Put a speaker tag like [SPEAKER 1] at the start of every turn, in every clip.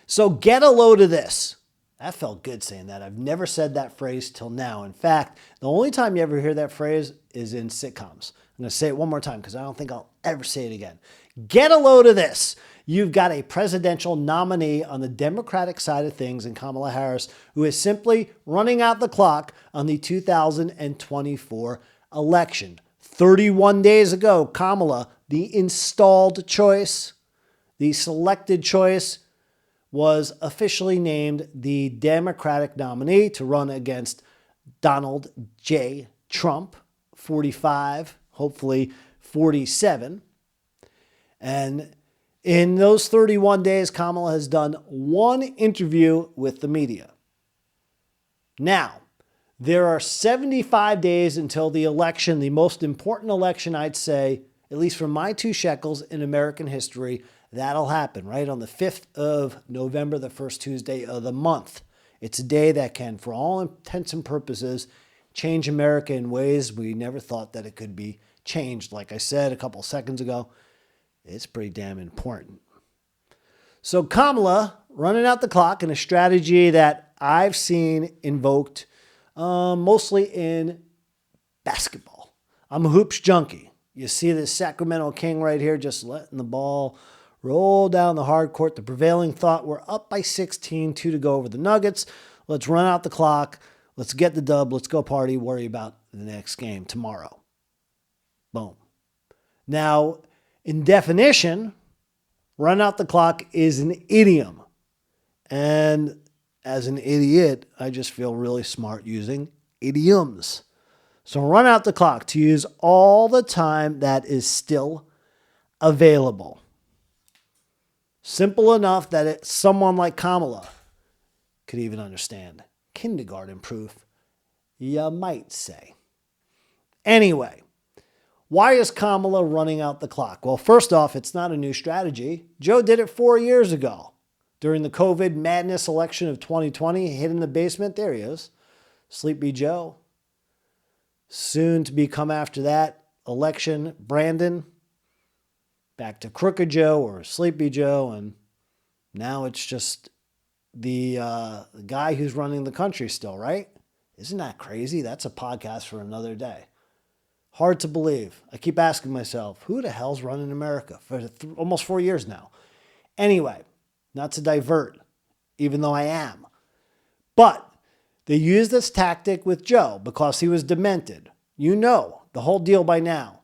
[SPEAKER 1] So get a load of this. That felt good saying that. I've never said that phrase till now. In fact, the only time you ever hear that phrase is in sitcoms. I'm going to say it one more time because I don't think I'll ever say it again. Get a load of this. You've got a presidential nominee on the Democratic side of things in Kamala Harris, who is simply running out the clock on the 2024 election. 31 days ago, Kamala, the installed choice, the selected choice, was officially named the Democratic nominee to run against Donald J. Trump, 45, hopefully 47. And in those 31 days, Kamala has done one interview with the media. Now, there are 75 days until the election, the most important election, I'd say, at least for my 2 shekels in American history. That'll happen right on the 5th of November, the first Tuesday of the month. It's a day that can, for all intents and purposes, change America in ways we never thought that it could be changed. Like I said a couple seconds ago, it's pretty damn important. So Kamala running out the clock in a strategy that I've seen invoked mostly in basketball. I'm a hoops junkie. You see this Sacramento King right here just letting the ball roll down the hard court. The prevailing thought, we're up by 16, 2 to go over the Nuggets. Let's run out the clock. Let's get the dub. Let's go party. Worry about the next game tomorrow. Boom. Now, in definition, run out the clock is an idiom. And as an idiot, I just feel really smart using idioms. So run out the clock, to use all the time that is still available. Simple enough that someone like Kamala could even understand. Kindergarten proof, you might say. Anyway, why is Kamala running out the clock? Well, first off, it's not a new strategy. Joe did it 4 years ago. During the COVID madness election of 2020, hid in the basement, there he is, Sleepy Joe. Soon to become after that election, Brandon. Back to Crooked Joe or Sleepy Joe, and now it's just the guy who's running the country still, right? Isn't that crazy? That's a podcast for another day. Hard to believe. I keep asking myself, who the hell's running America for almost 4 years now? Anyway, not to divert, even though I am. But they used this tactic with Joe because he was demented. You know the whole deal by now.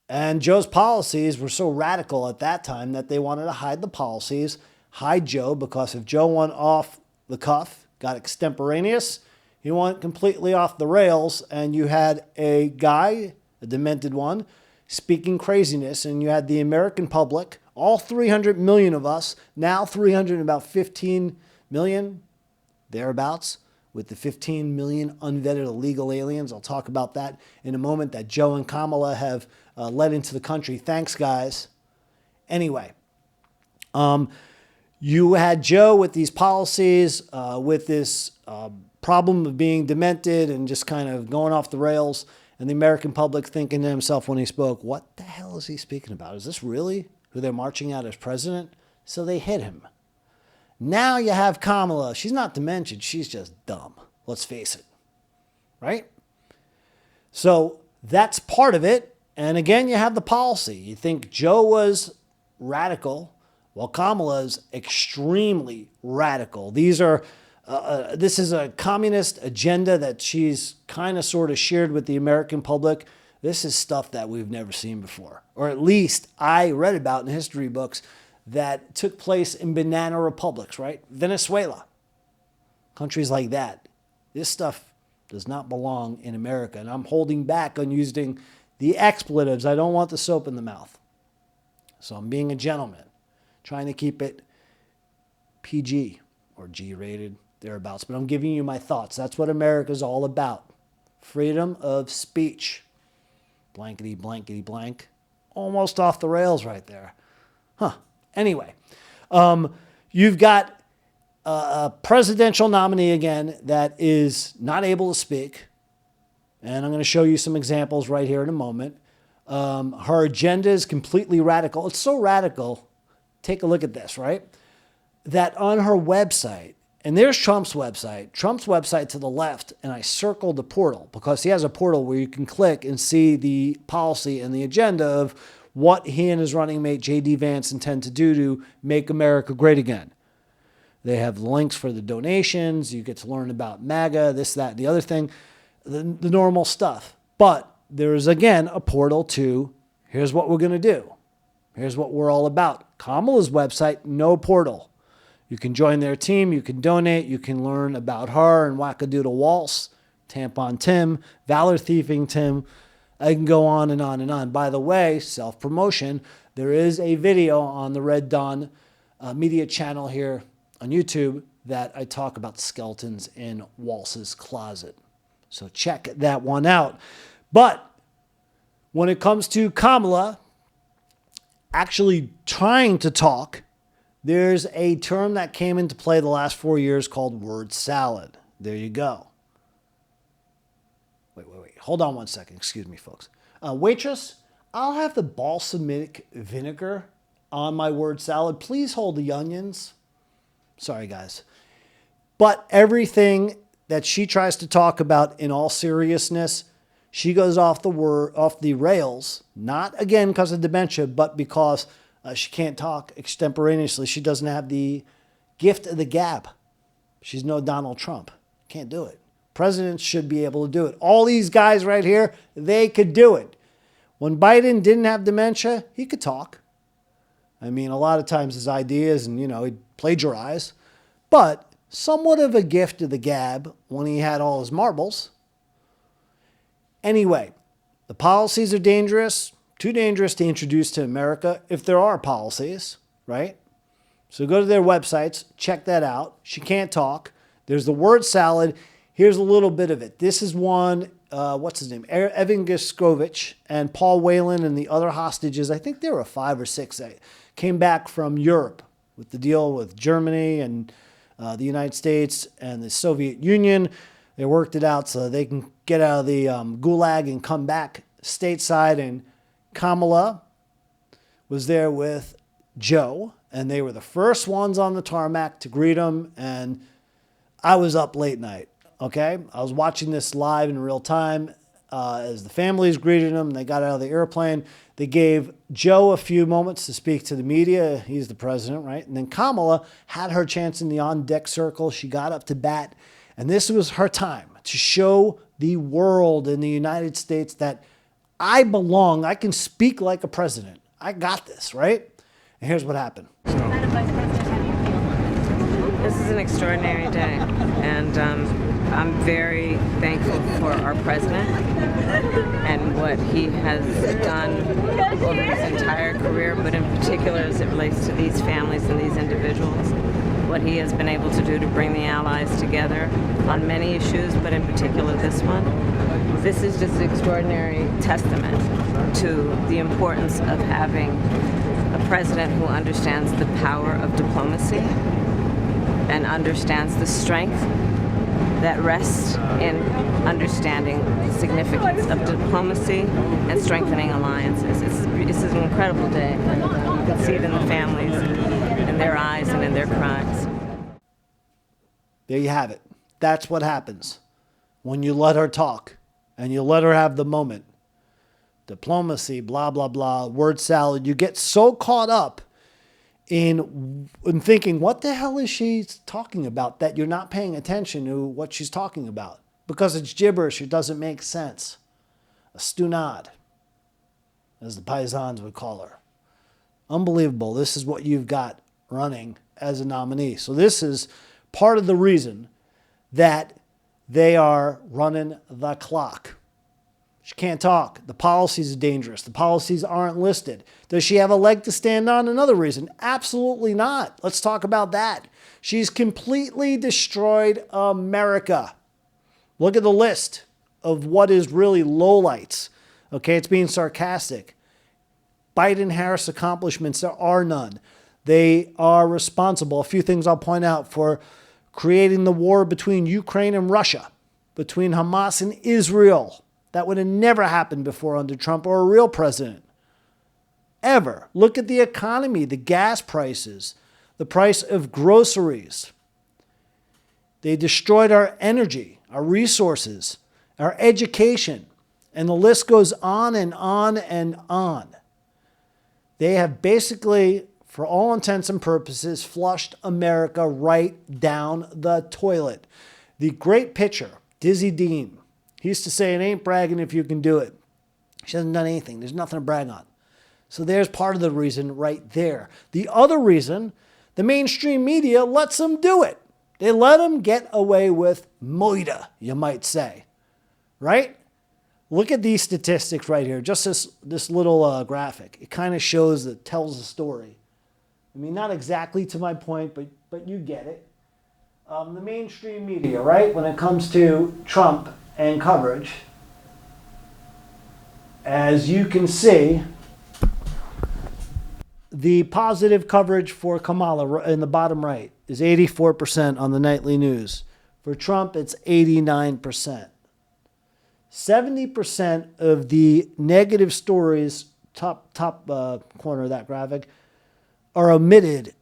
[SPEAKER 1] And Joe's policies were so radical at that time that they wanted to hide the policies, hide Joe, because if Joe went off the cuff, got extemporaneous, he went completely off the rails, and you had a guy, a demented one, speaking craziness, and you had the American public, all 300 million of us, now 315 million, thereabouts, with the 15 million unvetted illegal aliens. I'll talk about that in a moment, that Joe and Kamala have led into the country. Thanks, guys. Anyway, you had Joe with these policies, with this problem of being demented and just kind of going off the rails, and the American public thinking to himself when he spoke, what the hell is he speaking about? Is this really who they're marching out as president? So they hit him. Now you have Kamala. She's not demented. She's just dumb. Let's face it. Right? So that's part of it. And again, you have the policy. You think Joe was radical. Well, Kamala is extremely radical. This is a communist agenda that she's kind of sort of shared with the American public. This is stuff that we've never seen before. Or at least I read about in history books that took place in banana republics, right? Venezuela, countries like that. This stuff does not belong in America. And I'm holding back on using the expletives. I don't want the soap in the mouth. So I'm being a gentleman, trying to keep it PG or G-rated, thereabouts. But I'm giving you my thoughts. That's what America's all about. Freedom of speech. Blankety, blankety, blank. Almost off the rails right there. Huh. Anyway, you've got a presidential nominee again that is not able to speak. And I'm going to show you some examples right here in a moment. Her agenda is completely radical. It's so radical. Take a look at this, right? that on her website, and there's Trump's website to the left, and I circled the portal because he has a portal where you can click and see the policy and the agenda of what he and his running mate, J.D. Vance, intend to do to make America great again. They have links for the donations. You get to learn about MAGA, this, that, the other thing, the normal stuff. But there's, again, a portal to here's what we're going to do. Here's what we're all about. Kamala's website, no portal. You can join their team. You can donate. You can learn about her and Wackadoodle Waltz, Tampon Tim, Valor Thieving Tim. I can go on and on and on. By the way, self-promotion, there is a video on the Red Dawn media channel here on YouTube that I talk about skeletons in Waltz's closet. So check that one out. But when it comes to Kamala actually trying to talk, there's a term that came into play the last 4 years called word salad. There you go. Wait. Hold on one second. Excuse me, folks. Waitress, I'll have the balsamic vinegar on my word salad. Please hold the onions. Sorry, guys. But everything that she tries to talk about in all seriousness, she goes off the rails, not again because of dementia, but because she can't talk extemporaneously. She doesn't have the gift of the gab. She's no Donald Trump. Can't do it. Presidents should be able to do it. All these guys right here, they could do it. When Biden didn't have dementia, he could talk. I mean, a lot of times his ideas and, he'd plagiarize. But somewhat of a gift of the gab when he had all his marbles. Anyway, the policies are dangerous. Too dangerous to introduce to America if there are policies, right? So go to their websites, check that out. She can't talk. There's the word salad. Here's a little bit of it. This is one, what's his name? Evan Gershkovich and Paul Whelan and the other hostages. I think there were 5 or 6 that came back from Europe with the deal with Germany and the United States and the Soviet Union. They worked it out so they can get out of the gulag and come back stateside. And Kamala was there with Joe, and they were the first ones on the tarmac to greet him. And I was up late night, okay? I was watching this live in real time as the families greeted him. They got out of the airplane. They gave Joe a few moments to speak to the media. He's the president, right? And then Kamala had her chance in the on-deck circle. She got up to bat. And this was her time to show the world in the United States that I belong. I can speak like a president. I got this, right? And here's what happened.
[SPEAKER 2] Madam Vice President, how do you feel?
[SPEAKER 3] This is an extraordinary day, and I'm very thankful for our president and what he has done over his entire career, but in particular as it relates to these families and these individuals, what he has been able to do to bring the allies together on many issues, but in particular this one. This is just an extraordinary testament to the importance of having a president who understands the power of diplomacy and understands the strength that rests in understanding the significance of diplomacy and strengthening alliances. It's an incredible day. You can see it in the families, in their eyes, and in their cries.
[SPEAKER 1] There you have it. That's what happens when you let her talk and you let her have the moment. Diplomacy, blah, blah, blah, word salad. You get so caught up in thinking, what the hell is she talking about, that you're not paying attention to what she's talking about because it's gibberish. It doesn't make sense. A stunad, as the paisans would call her. Unbelievable. This is what you've got running as a nominee. So this is part of the reason that they are running the clock. She can't talk. The policies are dangerous. The policies aren't listed. Does she have a leg to stand on? Another reason. Absolutely not. Let's talk about that. She's completely destroyed America. Look at the list of what is really lowlights. Okay, it's being sarcastic. Biden-Harris accomplishments, there are none. They are responsible. A few things I'll point out for creating the war between Ukraine and Russia, between Hamas and Israel. That would have never happened before under Trump or a real president. Ever. Look at the economy, the gas prices, the price of groceries. They destroyed our energy, our resources, our education, and the list goes on and on and on. They have basically, for all intents and purposes, flushed America right down the toilet. The great pitcher, Dizzy Dean, he used to say, it ain't bragging if you can do it. She hasn't done anything. There's nothing to brag on. So there's part of the reason right there. The other reason, the mainstream media lets them do it. They let them get away with moida, you might say. Right? Look at these statistics right here. Just this little graphic. It kind of shows, that tells the story. I mean, not exactly to my point, but you get it. The mainstream media, right? When it comes to Trump and coverage, as you can see, the positive coverage for Kamala in the bottom right is 84% on the nightly news. For Trump, it's 89%. 70% of the negative stories, top corner of that graphic, are omitted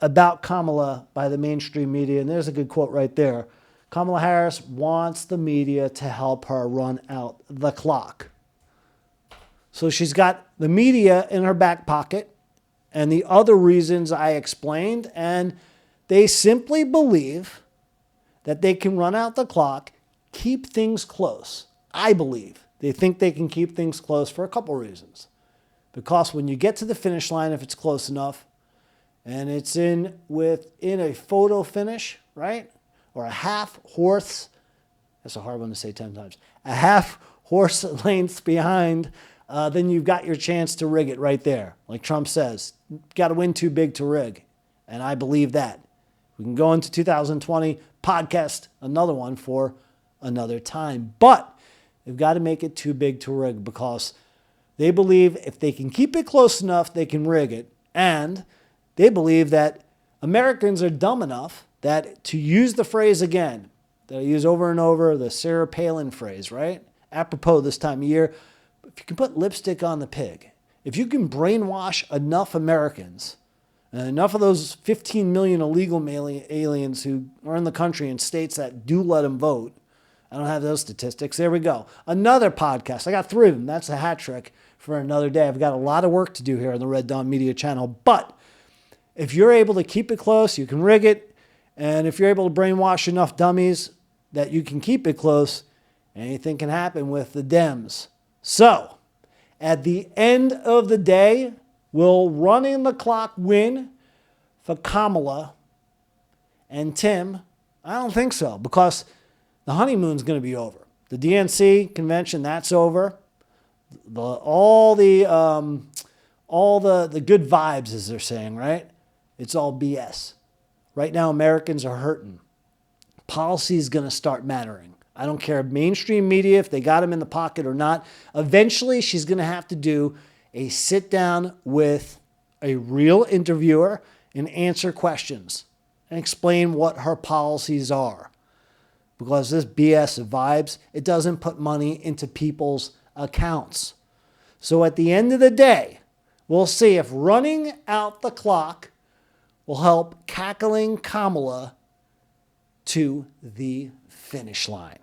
[SPEAKER 1] about Kamala by the mainstream media. And there's a good quote right there. Kamala Harris wants the media to help her run out the clock. So she's got the media in her back pocket and the other reasons I explained, and they simply believe that they can run out the clock, keep things close. I believe they think they can keep things close for a couple reasons. Because when you get to the finish line, if it's close enough, and it's in a photo finish, right? Or a half horse, that's a hard one to say 10 times, a half horse lengths behind, then you've got your chance to rig it right there. Like Trump says, got to win too big to rig. And I believe that. We can go into 2020, podcast another one for another time. But they've got to make it too big to rig, because they believe if they can keep it close enough, they can rig it. And they believe that Americans are dumb enough that, to use the phrase again, that I use over and over, the Sarah Palin phrase, right? Apropos this time of year, if you can put lipstick on the pig, if you can brainwash enough Americans, and enough of those 15 million illegal aliens who are in the country in states that do let them vote, I don't have those statistics. There we go. Another podcast. I got 3 of them. That's a hat trick for another day. I've got a lot of work to do here on the Red Dawn Media channel. But if you're able to keep it close, you can rig it. And if you're able to brainwash enough dummies that you can keep it close, anything can happen with the Dems. So, at the end of the day, will running the clock win for Kamala and Tim? I don't think so, because the honeymoon's going to be over. The DNC convention, that's over. All the good vibes, as they're saying, right? It's all BS. Right now, Americans are hurting. Policy is going to start mattering. I don't care mainstream media, if they got him in the pocket or not. Eventually, she's going to have to do a sit down with a real interviewer and answer questions and explain what her policies are. Because this BS of vibes, it doesn't put money into people's accounts. So at the end of the day, we'll see if running out the clock will help cackling Kamala to the finish line.